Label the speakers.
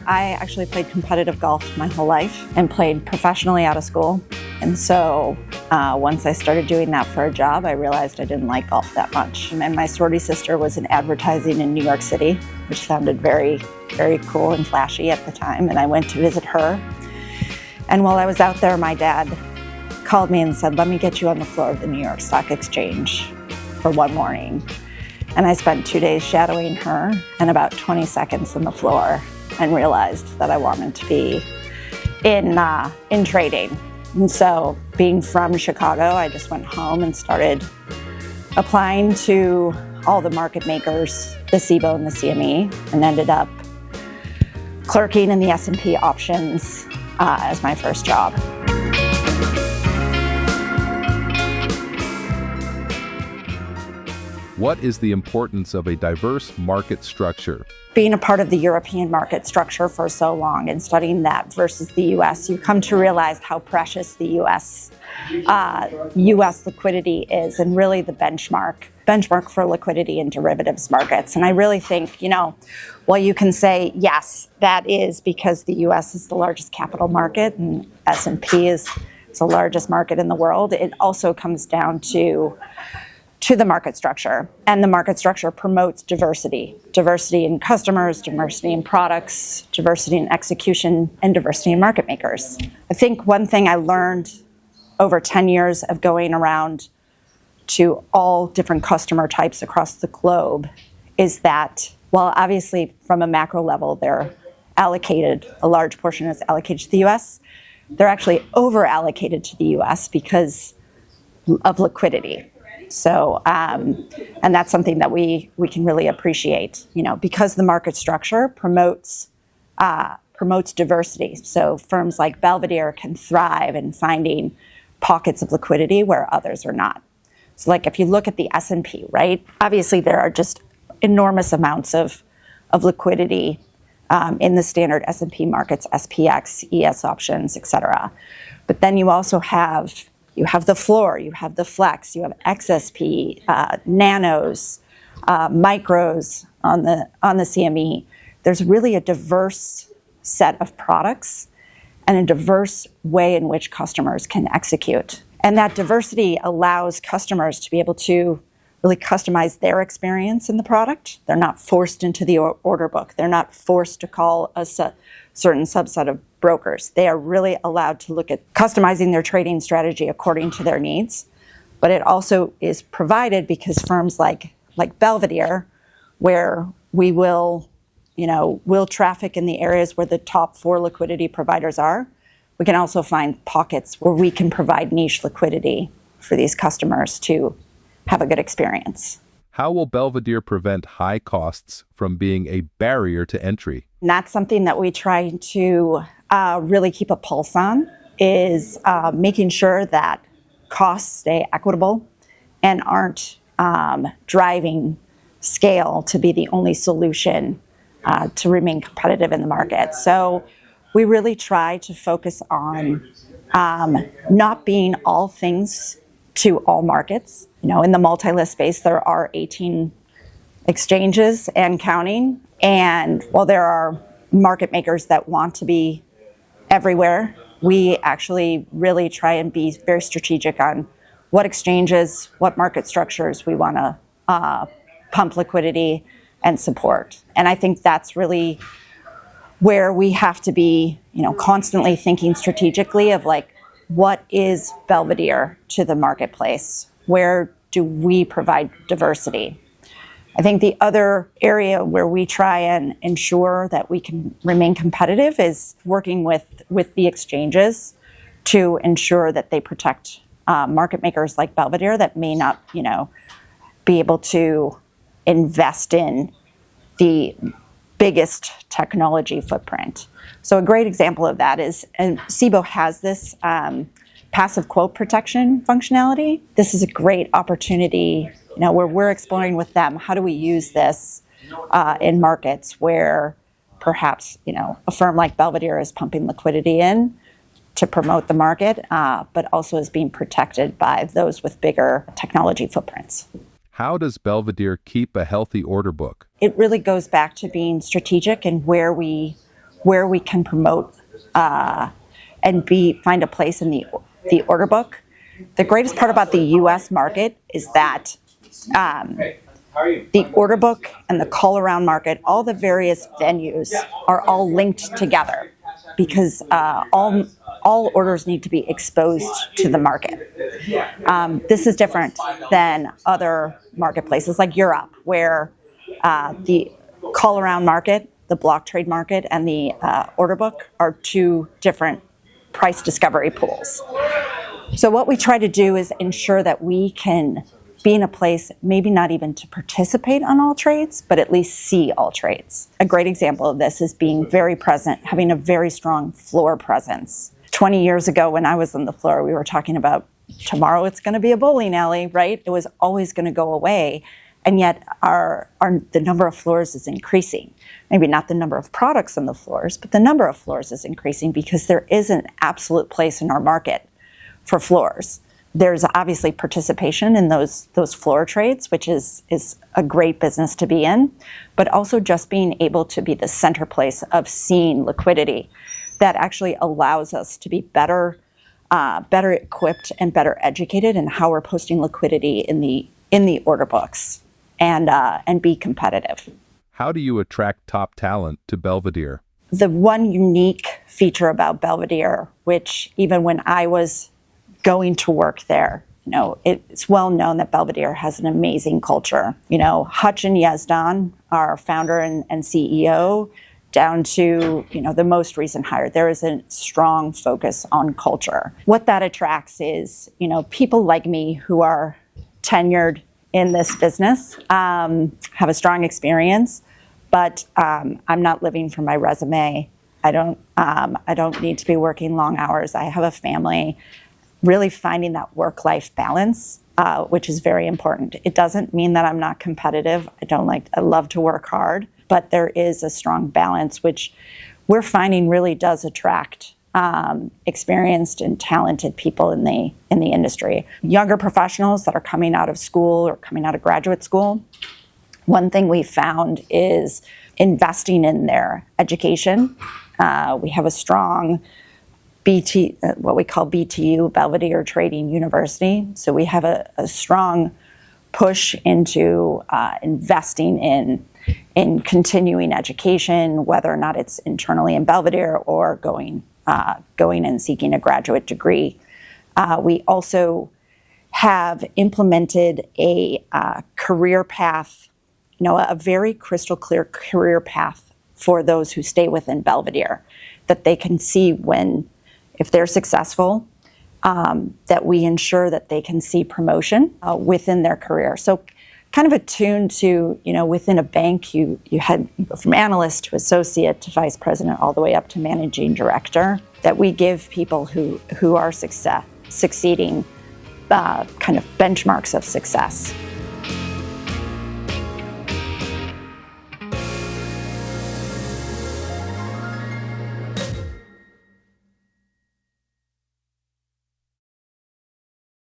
Speaker 1: I actually played competitive golf my whole life and played professionally out of school. And so once I started doing that for a job, I realized I didn't like golf that much. And my sorority sister was in advertising in New York City, which sounded very, very cool and flashy at the time. And I went to visit her. And while I was out there, my dad called me and said, "Let me get you on the floor of the New York Stock Exchange for one morning." And I spent 2 days shadowing her and about 20 seconds on the floor and realized that I wanted to be in trading. And so being from Chicago, I just went home and started applying to all the market makers, the CBOE and the CME, and ended up clerking in the S&P options as my first job.
Speaker 2: What is the importance of a diverse market structure?
Speaker 1: Being a part of the European market structure for so long and studying that versus the US, you come to realize how precious the US liquidity is, and really the benchmark for liquidity in derivatives markets. And I really think, while you can say, yes, that is because the US is the largest capital market and S&P is the largest market in the world, it also comes down to the market structure. And the market structure promotes diversity in customers, diversity in products, diversity in execution, and diversity in market makers. I think one thing I learned over 10 years of going around to all different customer types across the globe is that, while obviously from a macro level they're allocated, a large portion is allocated to the US, they're actually over allocated to the US because of liquidity. So, and that's something that we can really appreciate, because the market structure promotes diversity. So firms like Belvedere can thrive in finding pockets of liquidity where others are not. So like if you look at the S&P, right? Obviously there are just enormous amounts of liquidity in the standard S&P markets, SPX, ES options, et cetera. But then you also have the floor, you have the flex, you have XSP, nanos, micros on the CME. There's really a diverse set of products and a diverse way in which customers can execute. And that diversity allows customers to be able to really customize their experience in the product. They're not forced into the order book. They're not forced to call a certain subset of brokers. They are really allowed to look at customizing their trading strategy according to their needs. But it also is provided because firms like Belvedere, where we will traffic in the areas where the top 4 liquidity providers are, we can also find pockets where we can provide niche liquidity for these customers to have a good experience.
Speaker 2: How will Belvedere prevent high costs from being a barrier to entry?
Speaker 1: And that's something that we try to really keep a pulse on, is making sure that costs stay equitable and aren't driving scale to be the only solution to remain competitive in the market. So we really try to focus on not being all things to all markets. In the multi-list space, there are 18 exchanges and counting. And while there are market makers that want to be everywhere, we actually really try and be very strategic on what exchanges, what market structures we want to pump liquidity and support. And I think that's really where we have to be, constantly thinking strategically of what is Belvedere to the marketplace? Where do we provide diversity? I think the other area where we try and ensure that we can remain competitive is working with the exchanges to ensure that they protect market makers like Belvedere that may not, be able to invest in the biggest technology footprint. So a great example of that is, and CBOE has this passive quote protection functionality. This is a great opportunity, where we're exploring with them, how do we use this in markets where perhaps, a firm like Belvedere is pumping liquidity in to promote the market, but also is being protected by those with bigger technology footprints.
Speaker 2: How does Belvedere keep a healthy order book?
Speaker 1: It really goes back to being strategic in where we where we can promote and find a place in the order book. The greatest part about the U.S. market is that the order book and the call-around market, all the various venues are all linked together because all orders need to be exposed to the market. This is different than other marketplaces like Europe, where the call-around market, the block trade market, and the order book are two different price discovery pools. So what we try to do is ensure that we can be in a place, maybe not even to participate on all trades, but at least see all trades. A great example of this is being very present, having a very strong floor presence. 20 years ago when I was on the floor, we were talking about tomorrow it's going to be a bowling alley, right? It was always going to go away. And yet the number of floors is increasing. Maybe not the number of products on the floors, but the number of floors is increasing because there is an absolute place in our market for floors. There's obviously participation in those floor trades, which is a great business to be in, but also just being able to be the center place of seeing liquidity that actually allows us to be better equipped and better educated in how we're posting liquidity in the order books and be competitive.
Speaker 2: How do you attract top talent to Belvedere?
Speaker 1: The one unique feature about Belvedere, which even when I was going to work there, it's well known that Belvedere has an amazing culture. Hutch and Yazdan, our founder and CEO, down to the most recent hire, there is a strong focus on culture. What that attracts is people like me who are tenured in this business, have a strong experience, but I'm not living for my resume. I don't need to be working long hours. I have a family. Really finding that work-life balance, which is very important. It doesn't mean that I'm not competitive. I love to work hard, but there is a strong balance, which we're finding really does attract experienced and talented people in the industry. Younger professionals that are coming out of school or coming out of graduate school, one thing we found is investing in their education. We have a strong what we call BTU, Belvedere Trading University. So we have a strong push into investing in continuing education, whether or not it's internally in Belvedere or going and seeking a graduate degree. We also have implemented a career path, a very crystal clear career path for those who stay within Belvedere, that they can see if they're successful, that we ensure that they can see promotion within their career. So kind of attuned to, within a bank, you go from analyst to associate to vice president all the way up to managing director, that we give people who are succeeding kind of benchmarks of success.